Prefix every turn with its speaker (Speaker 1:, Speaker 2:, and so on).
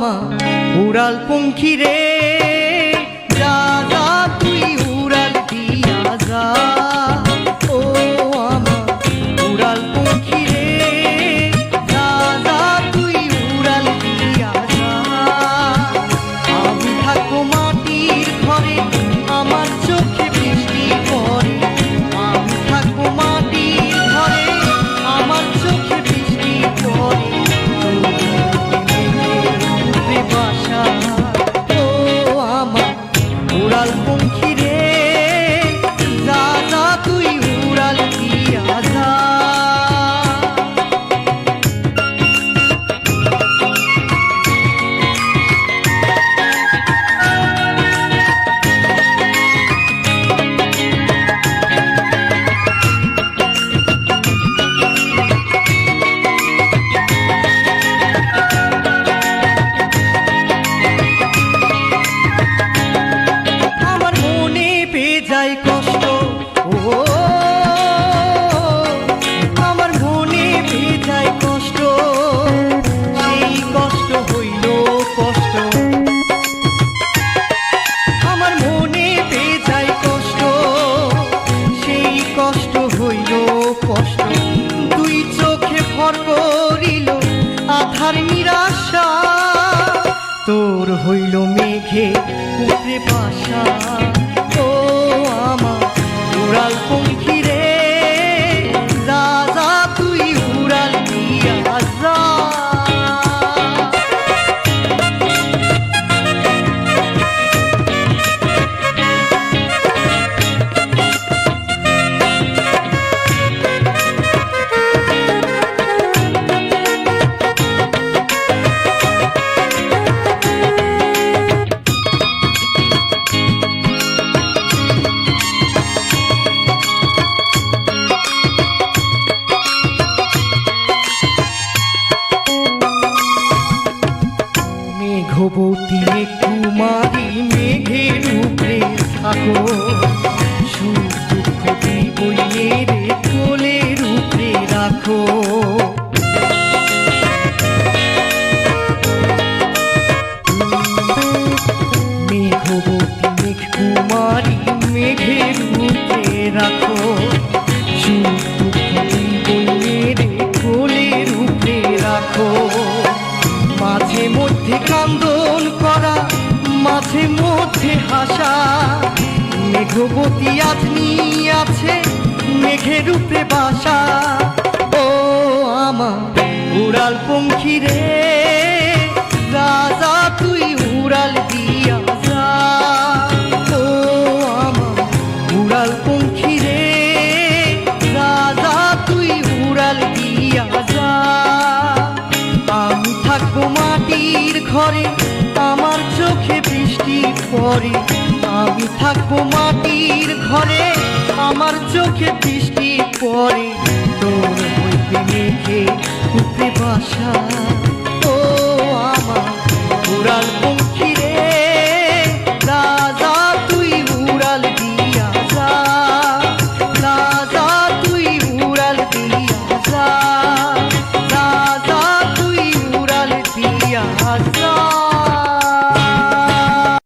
Speaker 1: আমার উড়াল পঙ্খী রে, যা যা তুই উড়াল দিয়া যা। ও আমার উড়াল পঙ্খী রে, যা যা তুই উড়াল দিয়া যা। আমি থাকবো মাটির ঘরে, আমার চোখে বৃষ্টি পড়ে। আমি থাকবো মাটির ঘরে, আমার চোখে বৃষ্টি পড়ে। বাসা ও আমার উড়াল পঙ্খী রে, যা যা তুই উড়াল দিয়া যা। কষ্ট ও আমার মনে বেজায় কষ্ট, সেই কষ্ট হইল কষ্ট। আমার মনে বেজায় কষ্ট, সেই কষ্ট হইল কষ্ট। দুই চোখে ভর করিল আধার নিরাশা, তোর হইল মেঘে উপরে বাসা। উড়াল পঙ্খী রে, যা যা তুই উড়াল দিয়া যা। মেঘবতী কুমারী মেঘের উপরে থাকো, সুখ দুঃখ বইয়ে রে কোলের উপরে রাখো। মেঘবতী মেঘ কুমারী মেঘের উপরে রাখো, সুখ দুঃখ বইয়ে রে কোলের উপরে রাখো। মাঝে মধ্যে কান্দন করা, মাঝে মধ্যে হাসা, মেঘবতী আজনি আছে মেঘের উপরে বাসা। ও আমার উড়াল পঙ্খী রে, যা যা তুই উড়াল দিয়া যা। ও আমার উড়াল পঙ্খী রে, যা যা তুই উড়াল দিয়া যা। আমি থাকবো মাটির ঘরে, আমার চোখে বৃষ্টি পড়ে। আমি থাকবো মাটির ঘরে, আমার চোখে বৃষ্টি পড়ে। তোর হইবে মেঘে উপরে বাসা। ও আমার উড়াল